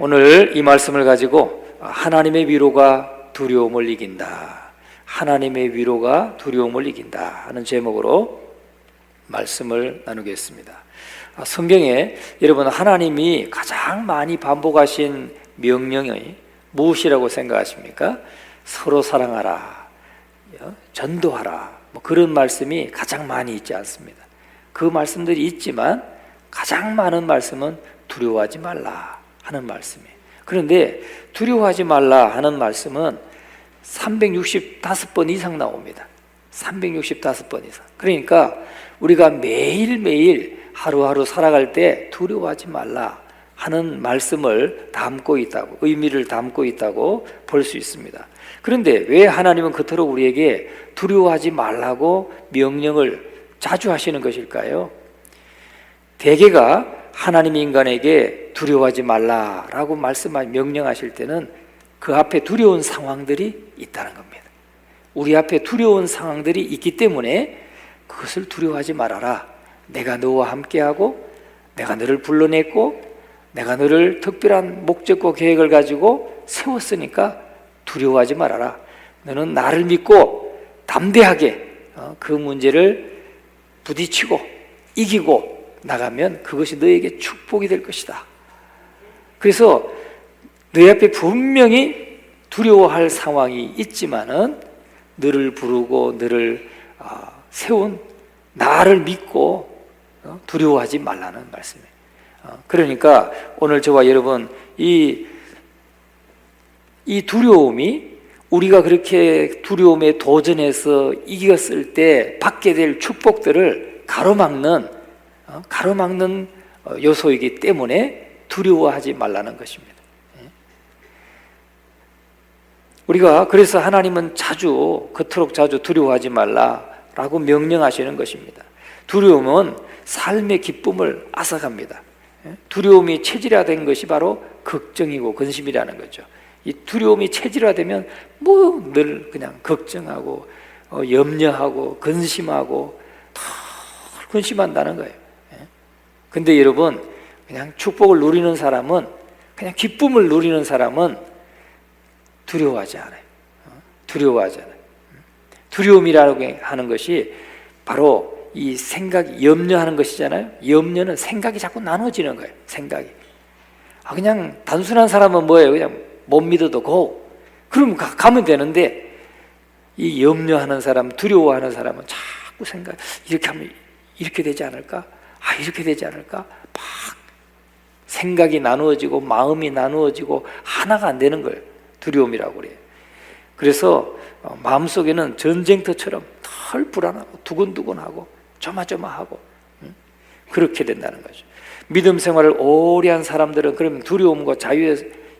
오늘 이 말씀을 가지고 하나님의 위로가 두려움을 이긴다, 하나님의 위로가 두려움을 이긴다 하는 제목으로 말씀을 나누겠습니다. 성경에 여러분 하나님이 가장 많이 반복하신 명령이 무엇이라고 생각하십니까? 서로 사랑하라, 전도하라, 그런 말씀이 가장 많이 있지 않습니다. 그 말씀들이 있지만 가장 많은 말씀은 두려워하지 말라 하는 말씀이에요. 그런데 두려워하지 말라 하는 말씀은 365번 이상 나옵니다. 365번 이상. 그러니까 우리가 매일매일 하루하루 살아갈 때 두려워하지 말라 하는 말씀을 담고 있다고, 의미를 담고 있다고 볼 수 있습니다. 그런데 왜 하나님은 그토록 우리에게 두려워하지 말라고 명령을 자주 하시는 것일까요? 대개가 하나님이 인간에게 두려워하지 말라라고 명령하실 때는 그 앞에 두려운 상황들이 있다는 겁니다. 우리 앞에 두려운 상황들이 있기 때문에 그것을 두려워하지 말아라. 내가 너와 함께하고 내가 너를 불러냈고 내가 너를 특별한 목적과 계획을 가지고 세웠으니까 두려워하지 말아라. 너는 나를 믿고 담대하게 그 문제를 부딪히고 이기고 나가면 그것이 너에게 축복이 될 것이다. 그래서 너희 앞에 분명히 두려워할 상황이 있지만은 너를 부르고 너를 세운 나를 믿고 두려워하지 말라는 말씀이에요. 그러니까 오늘 저와 여러분 이 두려움이 우리가 그렇게 두려움에 도전해서 이겼을 때 받게 될 축복들을 가로막는 요소이기 때문에 두려워하지 말라는 것입니다. 우리가 그래서 하나님은 그토록 자주 두려워하지 말라라고 명령하시는 것입니다. 두려움은 삶의 기쁨을 앗아갑니다. 두려움이 체질화된 것이 바로 걱정이고 근심이라는 거죠. 이 두려움이 체질화되면 늘 그냥 걱정하고 염려하고 근심하고 더 근심한다는 거예요. 근데 여러분 그냥 축복을 누리는 사람은, 그냥 기쁨을 누리는 사람은 두려워하지 않아요. 두려워하지 않아요. 두려움이라고 하는 것이 바로 이 생각이 염려하는 것이잖아요. 염려는 생각이 자꾸 나눠지는 거예요. 생각이. 그냥 단순한 사람은 뭐예요? 그냥 못 믿어도 고. 그럼 가면 되는데 이 염려하는 사람, 두려워하는 사람은 자꾸 이렇게 하면 이렇게 되지 않을까? 이렇게 되지 않을까? 막 생각이 나누어지고 마음이 나누어지고 하나가 안 되는 거예요. 두려움이라고 그래요. 그래서 마음속에는 전쟁터처럼 덜 불안하고 두근두근하고 조마조마하고 그렇게 된다는 거죠. 믿음 생활을 오래 한 사람들은 그러면 두려움과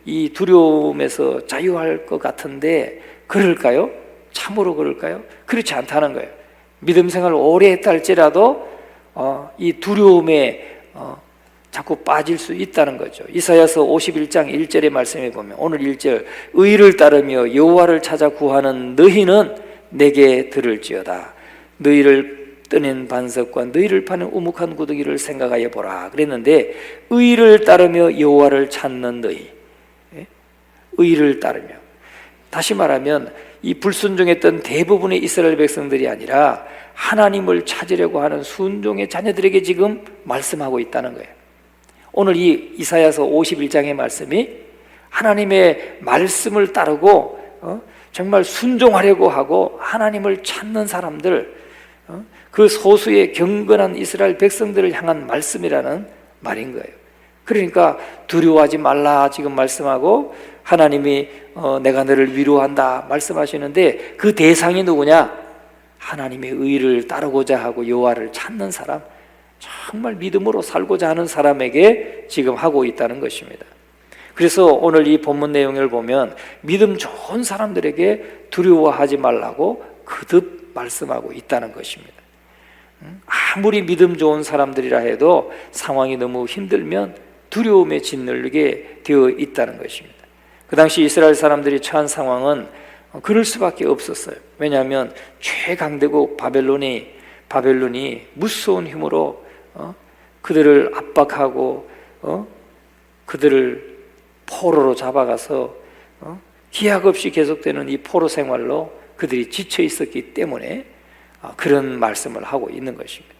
이 두려움에서 자유할 것 같은데 그럴까요? 참으로 그럴까요? 그렇지 않다는 거예요. 믿음 생활을 오래 했다 할지라도 이 두려움에 자꾸 빠질 수 있다는 거죠. 이사야서 51장 1절의 말씀에 보면 오늘 1절 의를 따르며 여호와를 찾아 구하는 너희는 내게 들을지어다. 너희를 떠낸 반석과 너희를 파는 우묵한 구더기를 생각하여 보라 그랬는데 의를 따르며 여호와를 찾는 너희, 의를 따르며, 다시 말하면 이 불순종했던 대부분의 이스라엘 백성들이 아니라 하나님을 찾으려고 하는 순종의 자녀들에게 지금 말씀하고 있다는 거예요. 오늘 이 이사야서 51장의 말씀이 하나님의 말씀을 따르고 정말 순종하려고 하고 하나님을 찾는 사람들, 그 소수의 경건한 이스라엘 백성들을 향한 말씀이라는 말인 거예요. 그러니까 두려워하지 말라 지금 말씀하고 하나님이 내가 너를 위로한다 말씀하시는데 그 대상이 누구냐? 하나님의 의를 따르고자 하고 여호와를 찾는 사람, 정말 믿음으로 살고자 하는 사람에게 지금 하고 있다는 것입니다. 그래서 오늘 이 본문 내용을 보면 믿음 좋은 사람들에게 두려워하지 말라고 거듭 말씀하고 있다는 것입니다. 아무리 믿음 좋은 사람들이라 해도 상황이 너무 힘들면 두려움에 짓눌리게 되어 있다는 것입니다. 그 당시 이스라엘 사람들이 처한 상황은 그럴 수밖에 없었어요. 왜냐하면 최강대국 바벨론이 무서운 힘으로 그들을 압박하고 그들을 포로로 잡아가서 기약 없이 계속되는 이 포로 생활로 그들이 지쳐 있었기 때문에 그런 말씀을 하고 있는 것입니다.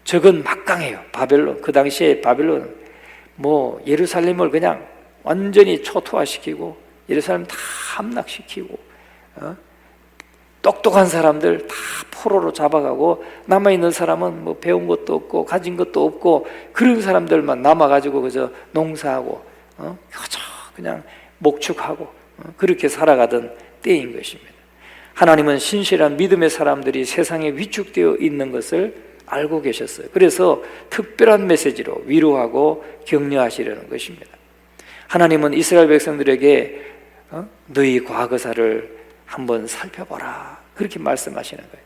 적은 막강해요. 바벨론, 그 당시에 바벨론 예루살렘을 그냥 완전히 초토화시키고 예루살렘 다 함락시키고 똑똑한 사람들 다 포로로 잡아가고 남아있는 사람은 배운 것도 없고 가진 것도 없고 그런 사람들만 남아가지고 그저 농사하고 그냥 목축하고 그렇게 살아가던 때인 것입니다. 하나님은 신실한 믿음의 사람들이 세상에 위축되어 있는 것을 알고 계셨어요. 그래서 특별한 메시지로 위로하고 격려하시려는 것입니다. 하나님은 이스라엘 백성들에게 너희 과거사를 한번 살펴보라 그렇게 말씀하시는 거예요.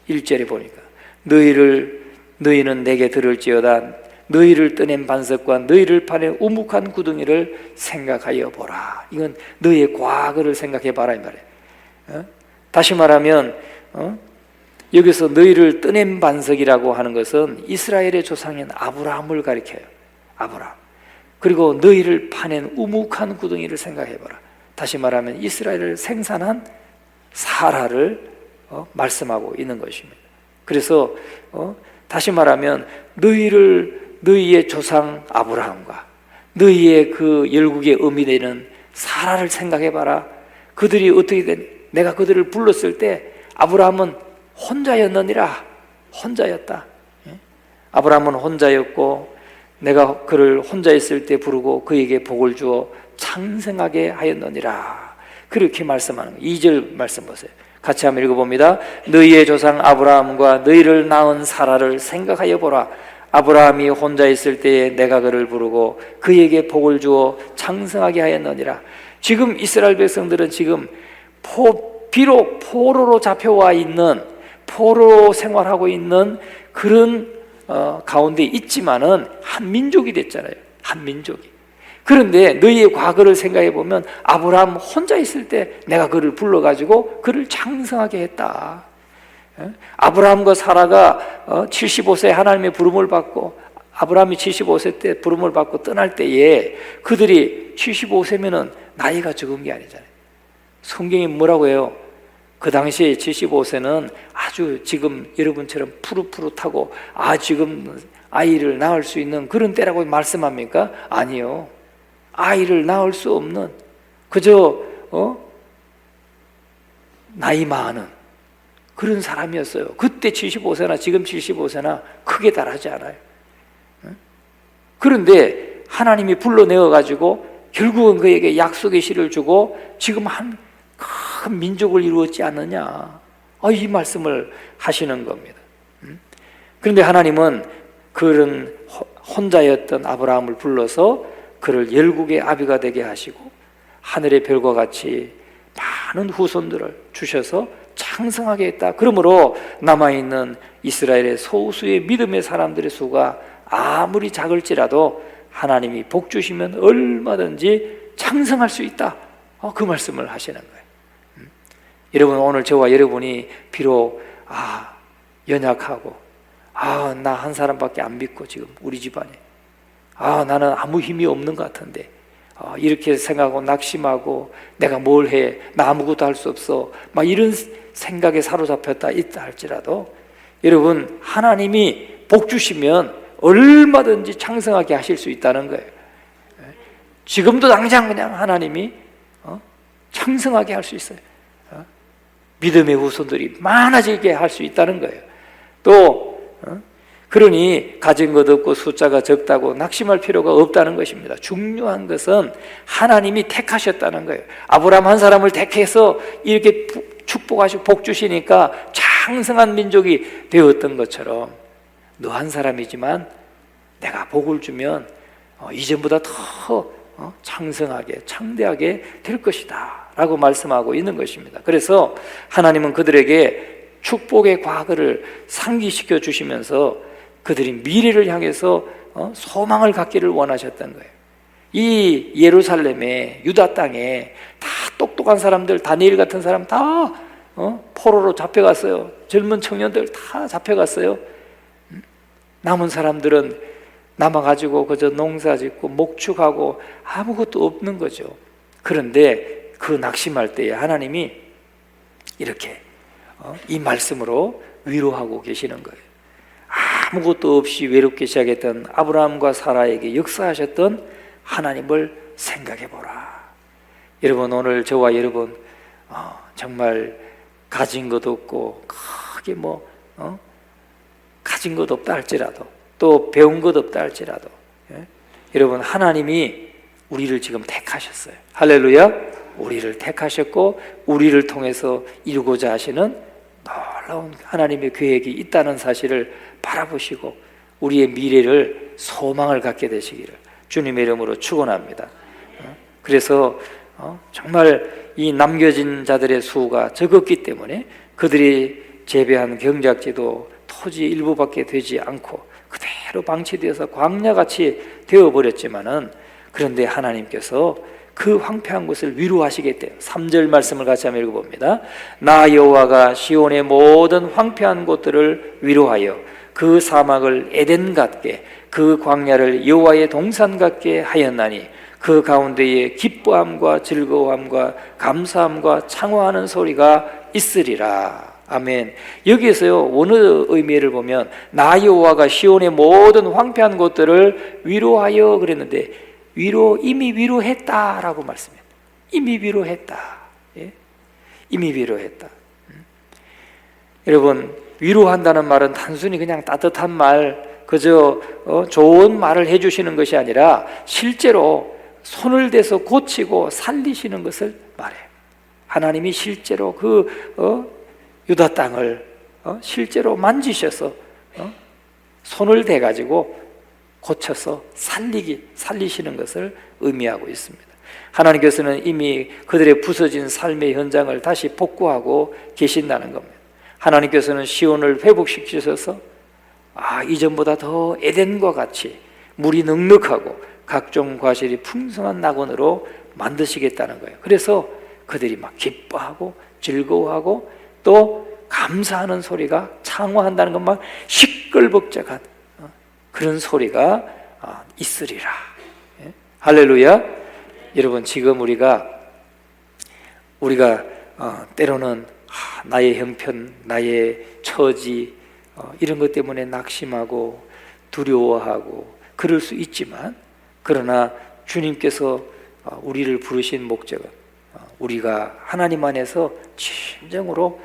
1절에 보니까 너희는 내게 들을지어다 너희를 떠낸 반석과 너희를 파낸 우묵한 구덩이를 생각하여 보라. 이건 너희의 과거를 생각해 봐라 이 말이에요. 다시 말하면 여기서 너희를 떠낸 반석이라고 하는 것은 이스라엘의 조상인 아브라함을 가리켜요. 아브라함. 그리고 너희를 파낸 우묵한 구덩이를 생각해 봐라. 다시 말하면 이스라엘을 생산한 사라를 말씀하고 있는 것입니다. 그래서 다시 말하면 너희의 조상 아브라함과 너희의 그 열국의 어미 되는 사라를 생각해 봐라. 그들이 어떻게 내가 그들을 불렀을 때 아브라함은 혼자였느니라. 혼자였다. 아브라함은 혼자였고 내가 그를 혼자 있을 때 부르고 그에게 복을 주어 창생하게 하였느니라. 그렇게 말씀하는 거예요. 2절 말씀 보세요. 같이 한번 읽어봅니다. 너희의 조상 아브라함과 너희를 낳은 사라를 생각하여 보라. 아브라함이 혼자 있을 때에 내가 그를 부르고 그에게 복을 주어 창성하게 하였느니라. 지금 이스라엘 백성들은 지금 비록 포로로 잡혀와 있는 포로 생활하고 있는 그런 가운데 있지만은 한 민족이 됐잖아요. 한 민족이. 그런데 너희의 과거를 생각해 보면 아브라함 혼자 있을 때 내가 그를 불러가지고 그를 창성하게 했다. 아브라함과 사라가 75세 하나님의 부름을 받고 아브라함이 75세 때 부름을 받고 떠날 때에 그들이 75세면은 나이가 적은 게 아니잖아요. 성경이 뭐라고 해요? 그 당시에 75세는 아주 지금 여러분처럼 푸릇푸릇하고 지금 아이를 낳을 수 있는 그런 때라고 말씀합니까? 아니요. 아이를 낳을 수 없는 그저 나이 많은 그런 사람이었어요. 그때 75세나 지금 75세나 크게 다르지 않아요. 그런데 하나님이 불러내어 가지고 결국은 그에게 약속의 씨를 주고 지금 한 큰 민족을 이루었지 않느냐. 이 말씀을 하시는 겁니다. 그런데 하나님은 그런 혼자였던 아브라함을 불러서 그를 열국의 아비가 되게 하시고 하늘의 별과 같이 많은 후손들을 주셔서 창성하게 했다. 그러므로 남아있는 이스라엘의 소수의 믿음의 사람들의 수가 아무리 작을지라도 하나님이 복 주시면 얼마든지 창성할 수 있다. 그 말씀을 하시는 거예요. 여러분, 오늘 저와 여러분이 비록 연약하고 나 한 사람밖에 안 믿고 지금 우리 집안에 나는 아무 힘이 없는 것 같은데 이렇게 생각하고 낙심하고 내가 뭘 해? 나 아무것도 할 수 없어. 막 이런 생각에 사로잡혔다 있다 할지라도 여러분, 하나님이 복 주시면 얼마든지 창성하게 하실 수 있다는 거예요. 지금도 당장 그냥 하나님이 창성하게 할 수 있어요. 믿음의 후손들이 많아지게 할 수 있다는 거예요. 또 그러니 가진 것 없고 숫자가 적다고 낙심할 필요가 없다는 것입니다. 중요한 것은 하나님이 택하셨다는 거예요. 아브라함 한 사람을 택해서 이렇게 축복하시고 복 주시니까 창성한 민족이 되었던 것처럼 너 한 사람이지만 내가 복을 주면 이전보다 더 창성하게 창대하게 될 것이다 라고 말씀하고 있는 것입니다. 그래서 하나님은 그들에게 축복의 과거를 상기시켜 주시면서 그들이 미래를 향해서 소망을 갖기를 원하셨던 거예요. 이 예루살렘에, 유다 땅에 다 똑똑한 사람들, 다니엘 같은 사람 다 포로로 잡혀갔어요. 젊은 청년들 다 잡혀갔어요. 남은 사람들은 남아가지고 그저 농사짓고 목축하고 아무것도 없는 거죠. 그런데 그 낙심할 때에 하나님이 이렇게 이 말씀으로 위로하고 계시는 거예요. 아무것도 없이 외롭게 시작했던 아브라함과 사라에게 역사하셨던 하나님을 생각해 보라. 여러분, 오늘 저와 여러분 정말 가진 것 없고 크게 가진 것 없다 할지라도, 또 배운 것 없다 할지라도, 여러분, 하나님이 우리를 지금 택하셨어요. 할렐루야. 우리를 택하셨고 우리를 통해서 이루고자 하시는 놀라운 하나님의 계획이 있다는 사실을 바라보시고 우리의 미래를 소망을 갖게 되시기를 주님의 이름으로 축원합니다. 그래서 정말 이 남겨진 자들의 수가 적었기 때문에 그들이 재배한 경작지도 토지 일부밖에 되지 않고 그대로 방치되어서 광야같이 되어버렸지만은, 그런데 하나님께서 그 황폐한 곳을 위로하시겠대요. 3절 말씀을 같이 한번 읽어봅니다. 나 여호와가 시온의 모든 황폐한 곳들을 위로하여 그 사막을 에덴 같게 그 광야를 여호와의 동산 같게 하였나니 그 가운데에 기뻐함과 즐거움과 감사함과 창화하는 소리가 있으리라. 아멘. 여기에서요, 어느 의미를 보면 나 여호와가 시온의 모든 황폐한 곳들을 위로하여 그랬는데, 이미 위로했다라고 말씀해요. 이미 위로했다. 예? 이미 위로했다. 여러분, 위로한다는 말은 단순히 그냥 따뜻한 말, 그저 좋은 말을 해주시는 것이 아니라 실제로 손을 대서 고치고 살리시는 것을 말해요. 하나님이 실제로 유다 땅을 실제로 만지셔서 손을 대가지고 고쳐서 살리시는 것을 의미하고 있습니다. 하나님께서는 이미 그들의 부서진 삶의 현장을 다시 복구하고 계신다는 겁니다. 하나님께서는 시온을 회복시키셔서 이전보다 더 에덴과 같이 물이 넉넉하고 각종 과실이 풍성한 낙원으로 만드시겠다는 거예요. 그래서 그들이 막 기뻐하고 즐거워하고 또 감사하는 소리가 창화한다는 것만 시끌벅적한 그런 소리가 있으리라. 예? 할렐루야. 여러분, 지금 우리가 때로는 나의 형편, 나의 처지 이런 것 때문에 낙심하고 두려워하고 그럴 수 있지만, 그러나 주님께서 우리를 부르신 목적은 우리가 하나님 안에서 진정으로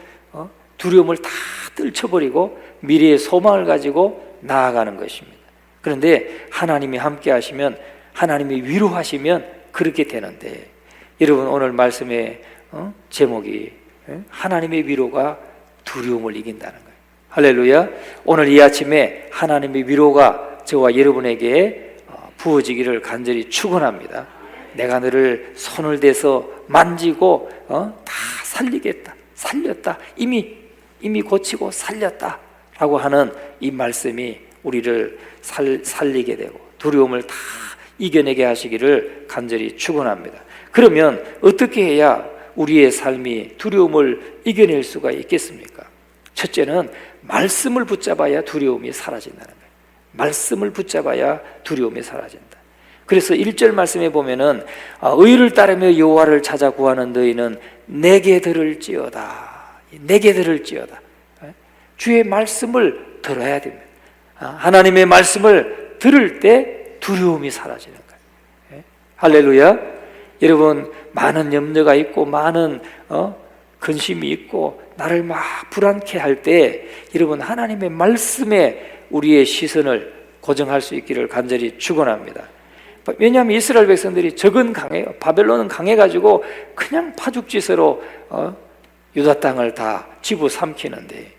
두려움을 다 떨쳐버리고 미래의 소망을 가지고 나아가는 것입니다. 그런데 하나님이 함께 하시면, 하나님이 위로하시면 그렇게 되는데, 여러분, 오늘 말씀의 제목이 하나님의 위로가 두려움을 이긴다는 거예요. 할렐루야. 오늘 이 아침에 하나님의 위로가 저와 여러분에게 부어지기를 간절히 축원합니다. 내가 너를 손을 대서 만지고 다 살리겠다, 살렸다, 이미 고치고 살렸다 라고 하는 이 말씀이 우리를 살리게 되고 두려움을 다 이겨내게 하시기를 간절히 축원합니다. 그러면 어떻게 해야 우리의 삶이 두려움을 이겨낼 수가 있겠습니까? 첫째는 말씀을 붙잡아야 두려움이 사라진다는 거예요. 말씀을 붙잡아야 두려움이 사라진다. 그래서 1절 말씀에 보면은 의를 따르며 여호와를 찾아 구하는 너희는 내게 들을지어다. 내게 들을지어다. 주의 말씀을 들어야 됩니다. 하나님의 말씀을 들을 때 두려움이 사라지는 거예요. 할렐루야. 여러분, 많은 염려가 있고 많은 근심이 있고 나를 막 불안케 할 때, 여러분, 하나님의 말씀에 우리의 시선을 고정할 수 있기를 간절히 축원합니다. 왜냐하면 이스라엘 백성들이 적은 강해요. 바벨론은 강해가지고 그냥 파죽지세로 유다 땅을 다 집어삼키는데,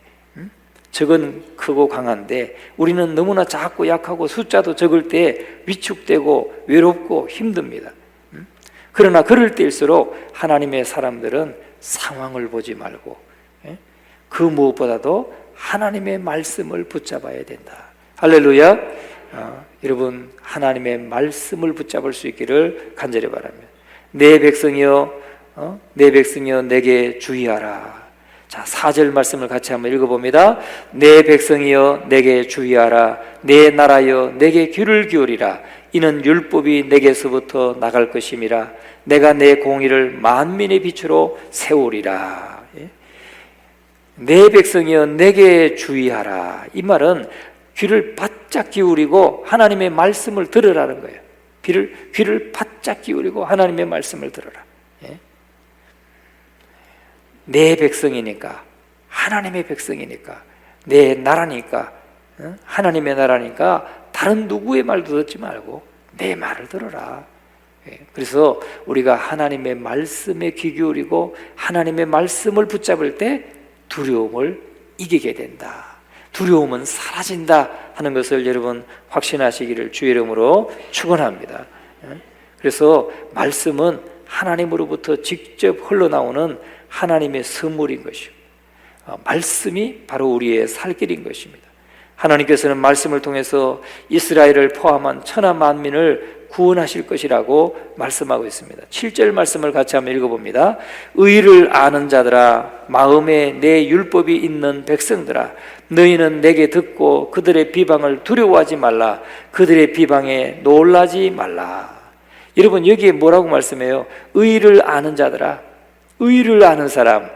적은 크고 강한데 우리는 너무나 작고 약하고 숫자도 적을 때 위축되고 외롭고 힘듭니다. 그러나 그럴 때일수록 하나님의 사람들은 상황을 보지 말고 그 무엇보다도 하나님의 말씀을 붙잡아야 된다. 할렐루야. 여러분, 하나님의 말씀을 붙잡을 수 있기를 간절히 바랍니다. 내 백성이여 내게 주의하라. 자, 4절 말씀을 같이 한번 읽어봅니다. 내 백성이여 내게 주의하라. 내 나라여 내게 귀를 기울이라. 이는 율법이 내게서부터 나갈 것임이라. 내가 내 공의를 만민의 빛으로 세우리라. 내 백성이여 내게 주의하라. 이 말은 귀를 바짝 기울이고 하나님의 말씀을 들으라는 거예요. 귀를 바짝 기울이고 하나님의 말씀을 들으라. 내 백성이니까, 하나님의 백성이니까, 내 나라니까, 하나님의 나라니까 다른 누구의 말도 듣지 말고 내 말을 들어라. 그래서 우리가 하나님의 말씀에 귀 기울이고 하나님의 말씀을 붙잡을 때 두려움을 이기게 된다. 두려움은 사라진다 하는 것을 여러분 확신하시기를 주의 이름으로 축원합니다. 그래서 말씀은 하나님으로부터 직접 흘러나오는 하나님의 선물인 것이고, 말씀이 바로 우리의 살 길인 것입니다. 하나님께서는 말씀을 통해서 이스라엘을 포함한 천하 만민을 구원하실 것이라고 말씀하고 있습니다. 7절 말씀을 같이 한번 읽어봅니다. 의를 아는 자들아, 마음에 내 율법이 있는 백성들아, 너희는 내게 듣고 그들의 비방을 두려워하지 말라. 그들의 비방에 놀라지 말라. 여러분, 여기에 뭐라고 말씀해요? 의를 아는 자들아, 의를 아는 사람,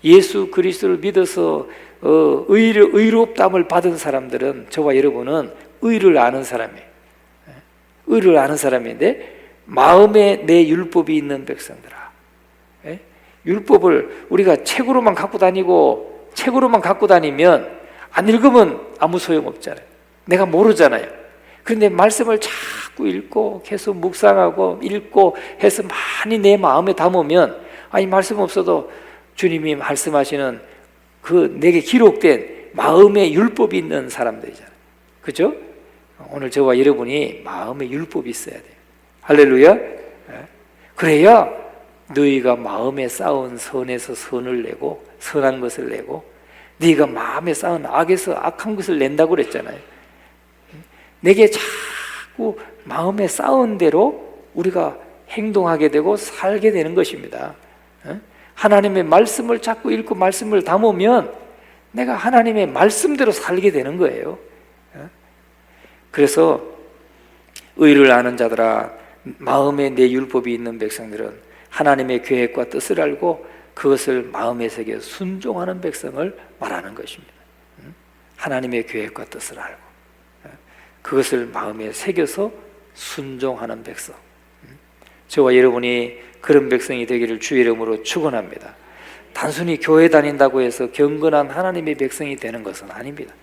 예수 그리스도를 믿어서 의롭다함을 받은 사람들은, 저와 여러분은 의를 아는 사람이에요. 의를 아는 사람인데, 마음에 내 율법이 있는 백성들아. 율법을 우리가 책으로만 갖고 다니고, 책으로만 갖고 다니면 안 읽으면 아무 소용없잖아요. 내가 모르잖아요. 그런데 말씀을 자꾸 읽고 계속 묵상하고 읽고 해서 많이 내 마음에 담으면, 아니 말씀 없어도 주님이 말씀하시는 그 내게 기록된 마음의 율법이 있는 사람들이잖아요. 그렇죠? 오늘 저와 여러분이 마음의 율법이 있어야 돼요. 할렐루야. 그래야 너희가 마음에 쌓은 선에서 선을 내고, 선한 것을 내고, 네가 마음에 쌓은 악에서 악한 것을 낸다고 그랬잖아요. 내게 자꾸 마음에 쌓은 대로 우리가 행동하게 되고 살게 되는 것입니다. 하나님의 말씀을 자꾸 읽고 말씀을 담으면 내가 하나님의 말씀대로 살게 되는 거예요. 그래서 의를 아는 자들아, 마음에 내 율법이 있는 백성들은 하나님의 계획과 뜻을 알고 그것을 마음에 새겨 순종하는 백성을 말하는 것입니다. 하나님의 계획과 뜻을 알고 그것을 마음에 새겨서 순종하는 백성, 저와 여러분이 그런 백성이 되기를 주의 이름으로 축원합니다. 단순히 교회 다닌다고 해서 경건한 하나님의 백성이 되는 것은 아닙니다.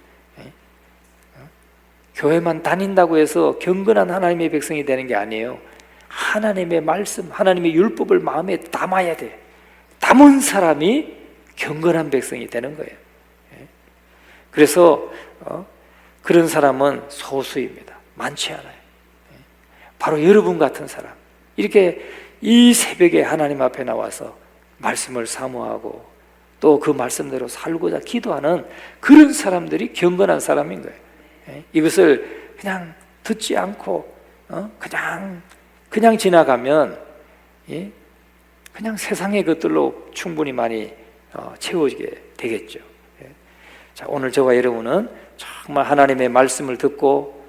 교회만 다닌다고 해서 경건한 하나님의 백성이 되는 게 아니에요. 하나님의 말씀, 하나님의 율법을 마음에 담아야 돼. 담은 사람이 경건한 백성이 되는 거예요. 그래서 그런 사람은 소수입니다. 많지 않아요. 바로 여러분 같은 사람, 이렇게 이 새벽에 하나님 앞에 나와서 말씀을 사모하고 또 그 말씀대로 살고자 기도하는 그런 사람들이 경건한 사람인 거예요. 이것을 그냥 듣지 않고 그냥 지나가면 그냥 세상의 것들로 충분히 많이 채워지게 되겠죠. 자, 오늘 저와 여러분은 정말 하나님의 말씀을 듣고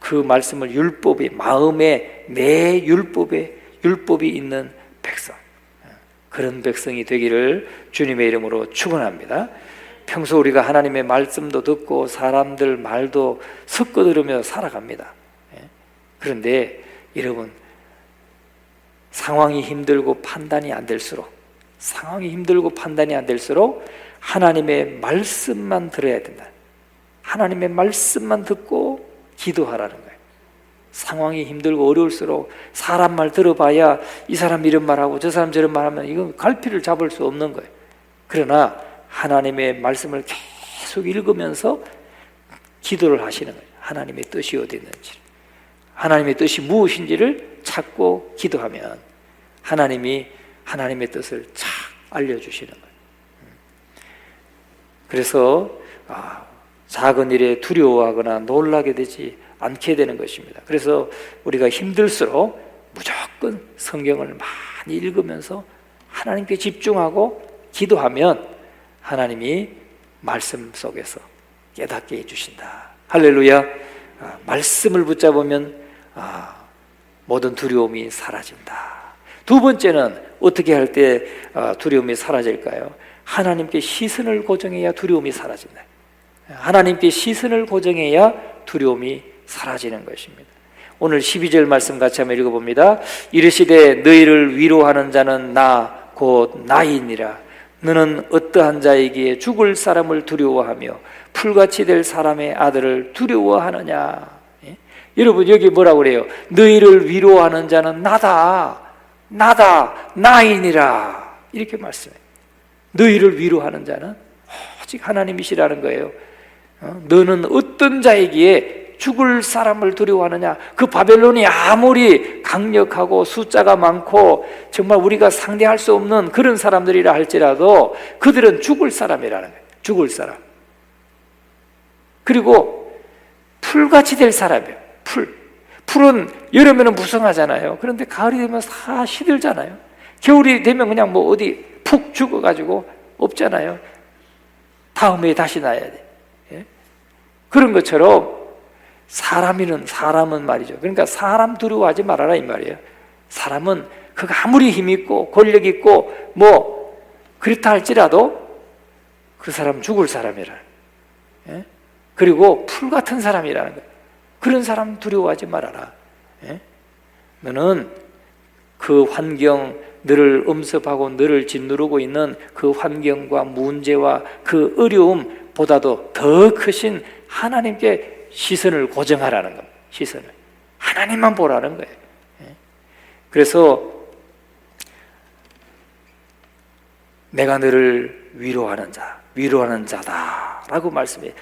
그 말씀을 율법이, 마음에 내 율법이 있는 백성, 그런 백성이 되기를 주님의 이름으로 축원합니다. 평소 우리가 하나님의 말씀도 듣고 사람들 말도 섞어 들으며 살아갑니다. 그런데 여러분, 상황이 힘들고 판단이 안 될수록 하나님의 말씀만 들어야 된다. 하나님의 말씀만 듣고 기도하라는 거예요. 상황이 힘들고 어려울수록 사람 말 들어봐야 이 사람 이런 말하고 저 사람 저런 말하면 이건 갈피를 잡을 수 없는 거예요. 그러나 하나님의 말씀을 계속 읽으면서 기도를 하시는 거예요. 하나님의 뜻이 어디 있는지, 하나님의 뜻이 무엇인지를 찾고 기도하면 하나님이 하나님의 뜻을 착 알려주시는 거예요. 그래서 작은 일에 두려워하거나 놀라게 되지 않게 되는 것입니다. 그래서 우리가 힘들수록 무조건 성경을 많이 읽으면서 하나님께 집중하고 기도하면 하나님이 말씀 속에서 깨닫게 해주신다. 할렐루야. 말씀을 붙잡으면 모든 두려움이 사라진다. 두 번째는 어떻게 할 때 두려움이 사라질까요? 하나님께 시선을 고정해야 두려움이 사라진다. 하나님께 시선을 고정해야 두려움이 사라지는 것입니다. 오늘 12절 말씀 같이 한번 읽어봅니다. 이르시되 너희를 위로하는 자는 나 곧 나이니라. 너는 어떠한 자이기에 죽을 사람을 두려워하며 풀같이 될 사람의 아들을 두려워하느냐. 예? 여러분 여기 뭐라고 그래요? 너희를 위로하는 자는 나다 나이니라. 이렇게 말씀해요. 너희를 위로하는 자는 오직 하나님이시라는 거예요. 너는 어떤 자이기에 죽을 사람을 두려워하느냐. 그 바벨론이 아무리 강력하고 숫자가 많고 정말 우리가 상대할 수 없는 그런 사람들이라 할지라도 그들은 죽을 사람이라는 거예요. 죽을 사람. 그리고 풀같이 될 사람이에요. 풀은 여름에는 무성하잖아요. 그런데 가을이 되면 다 시들잖아요. 겨울이 되면 그냥 뭐 어디 푹 죽어가지고 없잖아요. 다음에 다시 나야 돼. 예? 그런 것처럼 사람은 말이죠. 그러니까 사람 두려워하지 말아라 이 말이에요. 사람은 그가 아무리 힘 있고 권력 있고 뭐 그렇다 할지라도 그 사람 죽을 사람이라. 예? 그리고 풀 같은 사람이라는 거예요. 그런 사람 두려워하지 말아라. 예? 너는 그 환경, 너를 엄습하고 너를 짓누르고 있는 그 환경과 문제와 그 어려움보다도 더 크신 하나님께 시선을 고정하라는 겁니다. 시선을 하나님만 보라는 거예요. 그래서 내가 너를 위로하는 자다라고 말씀해요.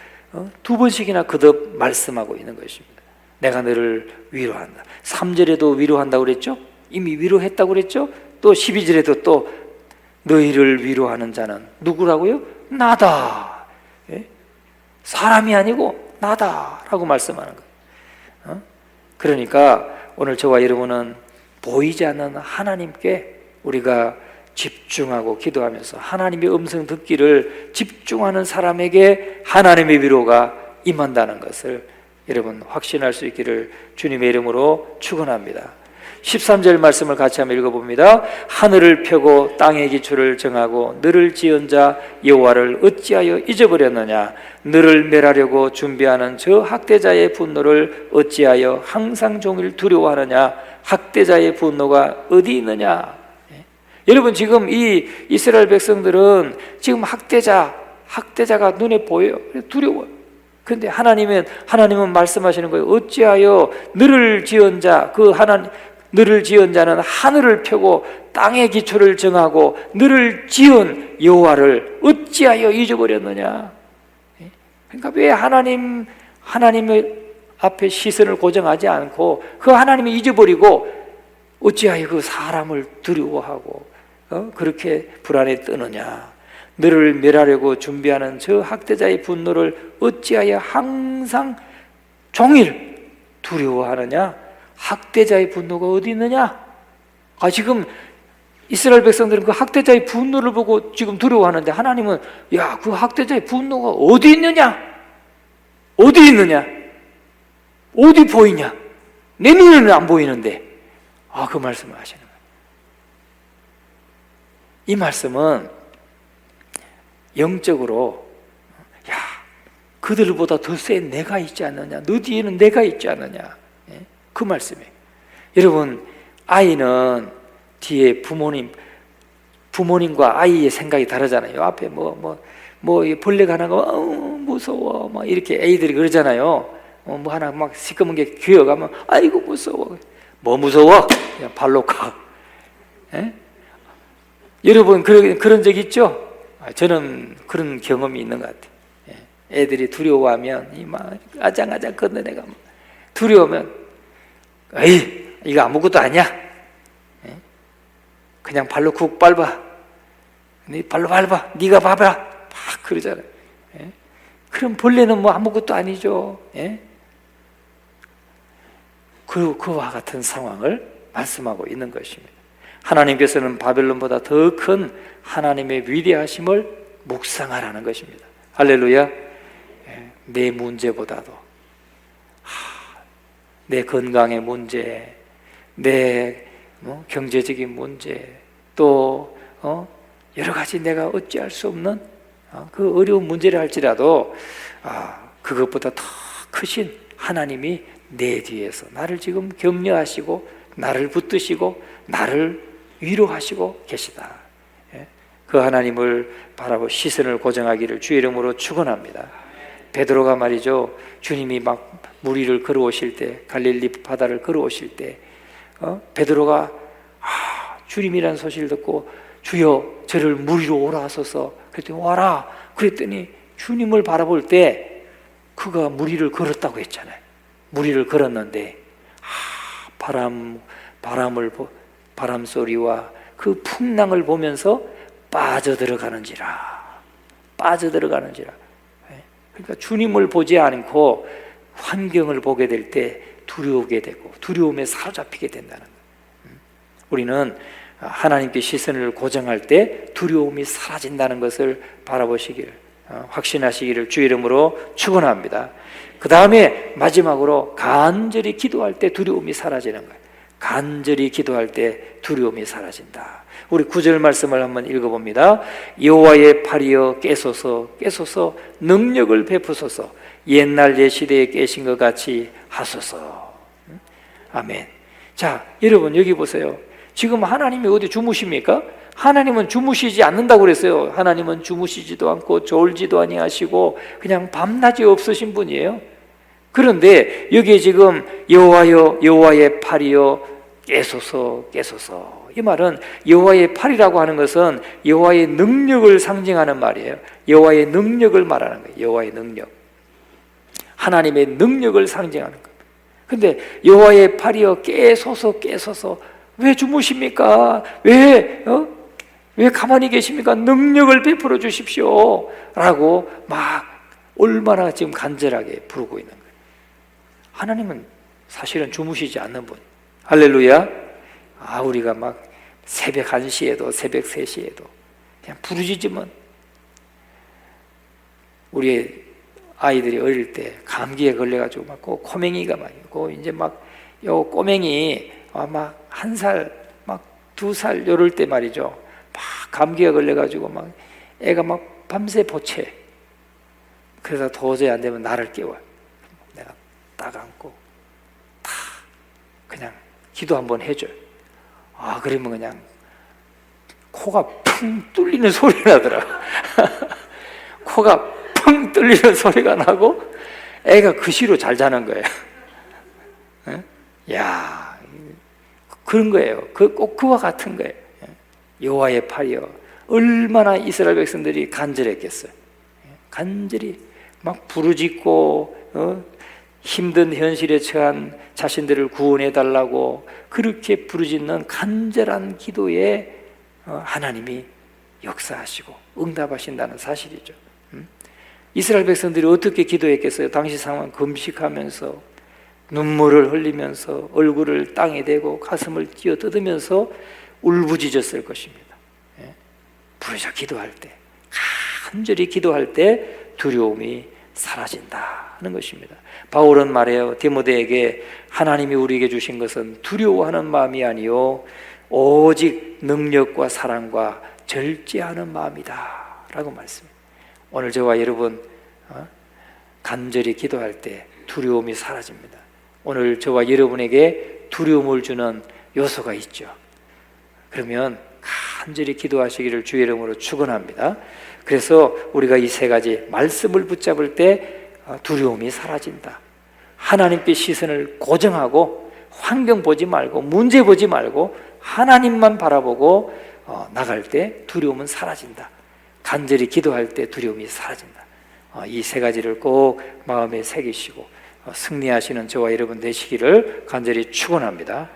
두 번씩이나 거듭 말씀하고 있는 것입니다. 내가 너를 위로한다. 3절에도 위로한다고 그랬죠? 이미 위로했다고 그랬죠? 또 12절에도 또 너희를 위로하는 자는 누구라고요? 나다. 사람이 아니고 나다라고 말씀하는 거예요. 그러니까 오늘 저와 여러분은 보이지 않는 하나님께 우리가 집중하고 기도하면서 하나님의 음성 듣기를 집중하는 사람에게 하나님의 위로가 임한다는 것을 여러분 확신할 수 있기를 주님의 이름으로 축원합니다. 13절 말씀을 같이 한번 읽어봅니다. 하늘을 펴고 땅의 기초를 정하고 너를 지은 자 여호와를 어찌하여 잊어버렸느냐. 너를 멸하려고 준비하는 저 학대자의 분노를 어찌하여 항상 종일 두려워하느냐. 학대자의 분노가 어디 있느냐. 여러분 지금 이 이스라엘 백성들은 지금 학대자가 눈에 보여요. 두려워요. 그런데 하나님은 말씀하시는 거예요. 어찌하여 너를 지은 자는 하늘을 펴고 땅의 기초를 정하고 너를 지은 여호와를 어찌하여 잊어버렸느냐. 그러니까 왜 하나님의 앞에 시선을 고정하지 않고 그 하나님을 잊어버리고 어찌하여 그 사람을 두려워하고 그렇게 불안에 떠느냐. 너를 멸하려고 준비하는 저 학대자의 분노를 어찌하여 항상 종일 두려워하느냐. 학대자의 분노가 어디 있느냐? 지금 이스라엘 백성들은 그 학대자의 분노를 보고 지금 두려워하는데 하나님은 야, 그 학대자의 분노가 어디 있느냐? 어디 있느냐? 어디 보이냐? 내 눈에는 안 보이는데 그 말씀을 하시는 거예요. 이 말씀은 영적으로 야, 그들보다 더 센 내가 있지 않느냐? 너 뒤에는 내가 있지 않느냐? 그 말씀이에요. 여러분 아이는 뒤에 부모님과 아이의 생각이 다르잖아요. 앞에 벌레가 하나가 무서워 막 이렇게 애들이 그러잖아요. 뭐 하나 막 시커먼 게 기어가면 아이고 무서워. 뭐 무서워? 그냥 발로 가. 여러분 그런 적 있죠? 저는 그런 경험이 있는 것 같아요. 애들이 두려워하면 막 아장아장 걷는 애가 두려우면 에이 이거 아무것도 아니야. 그냥 발로 쿡 밟아. 네 발로 밟아. 네가 밟아. 막 그러잖아요. 그럼 벌레는 뭐 아무것도 아니죠. 그와 같은 상황을 말씀하고 있는 것입니다. 하나님께서는 바벨론보다 더 큰 하나님의 위대하심을 묵상하라는 것입니다. 할렐루야. 내 문제보다도 내 건강의 문제, 내 경제적인 문제, 또 여러 가지 내가 어찌할 수 없는 그 어려운 문제를 할지라도 그것보다 더 크신 하나님이 내 뒤에서 나를 지금 격려하시고 나를 붙드시고 나를 위로하시고 계시다. 그 하나님을 바라보 시선을 고정하기를 주의 이름으로 축원합니다. 베드로가 말이죠, 주님이 막 물 위를 걸어오실 때, 갈릴리 바다를 걸어오실 때 베드로가 주님이라는 소식을 듣고 주여 저를 물 위로 오라 하소서 그랬더니 와라 그랬더니 주님을 바라볼 때 그가 물 위를 걸었다고 했잖아요. 물 위를 걸었는데 바람 소리와 그 풍랑을 보면서 빠져들어가는지라. 그러니까 주님을 보지 않고 환경을 보게 될 때 두려우게 되고 두려움에 사로잡히게 된다는 거예요. 우리는 하나님께 시선을 고정할 때 두려움이 사라진다는 것을 바라보시기를 확신하시기를 주의 이름으로 축원합니다. 그 다음에 마지막으로 간절히 기도할 때 두려움이 사라지는 거예요. 간절히 기도할 때 두려움이 사라진다. 우리 9절 말씀을 한번 읽어봅니다. 여호와의 팔이여 깨소서 능력을 베푸소서 옛날 옛시대에 깨신 것 같이 하소서. 아멘. 자, 여러분 여기 보세요. 지금 하나님이 어디 주무십니까? 하나님은 주무시지 않는다고 그랬어요. 하나님은 주무시지도 않고 졸지도 아니하시고 그냥 밤낮이 없으신 분이에요. 그런데 여기에 지금 여호와의 팔이여 깨소서. 이 말은 여호와의 팔이라고 하는 것은 여호와의 능력을 상징하는 말이에요. 여호와의 능력을 말하는 거예요. 여호와의 능력, 하나님의 능력을 상징하는 거예요. 근데 여호와의 팔이여 깨소서. 왜 주무십니까? 왜 가만히 계십니까? 능력을 베풀어 주십시오 라고 막 얼마나 지금 간절하게 부르고 있는 거예요. 하나님은 사실은 주무시지 않는 분. 할렐루야. 우리가 막 새벽 1시에도 새벽 3시에도 그냥 부르짖으면, 우리 아이들이 어릴 때 감기에 걸려가지고 막 코맹이가 막 있고, 이제 막 요 꼬맹이 막 1살 막 2살 요럴 때 말이죠, 막 감기가 걸려가지고 막 애가 막 밤새 보채. 그래서 도저히 안 되면 나를 깨워요. 내가 딱 안고 다 그냥 기도 한번 해줘요. 그러면 그냥 코가 펑 뚫리는 소리가 나더라. 코가 펑 뚫리는 소리가 나고 애가 그 시로 잘 자는 거예요. 야, 그런 거예요. 꼭 그와 같은 거예요. 여호와의 팔이요. 얼마나 이스라엘 백성들이 간절했겠어요. 간절히 막 부르짖고 힘든 현실에 처한 자신들을 구원해 달라고 그렇게 부르짖는 간절한 기도에 하나님이 역사하시고 응답하신다는 사실이죠. 이스라엘 백성들이 어떻게 기도했겠어요? 당시 상황 금식하면서 눈물을 흘리면서 얼굴을 땅에 대고 가슴을 쥐어 뜯으면서 울부짖었을 것입니다. 부르짖어 기도할 때, 간절히 기도할 때 두려움이 사라진다는 것입니다. 바울은 말해요. 디모데에게 하나님이 우리에게 주신 것은 두려워하는 마음이 아니요 오직 능력과 사랑과 절제하는 마음이다 라고 말씀해요. 오늘 저와 여러분 간절히 기도할 때 두려움이 사라집니다. 오늘 저와 여러분에게 두려움을 주는 요소가 있죠. 그러면 간절히 기도하시기를 주의 이름으로 축원합니다. 그래서 우리가 이 3가지 말씀을 붙잡을 때 두려움이 사라진다. 하나님께 시선을 고정하고 환경 보지 말고 문제 보지 말고 하나님만 바라보고 나갈 때 두려움은 사라진다. 간절히 기도할 때 두려움이 사라진다. 이 3가지를 꼭 마음에 새기시고 승리하시는 저와 여러분 되시기를 간절히 축원합니다.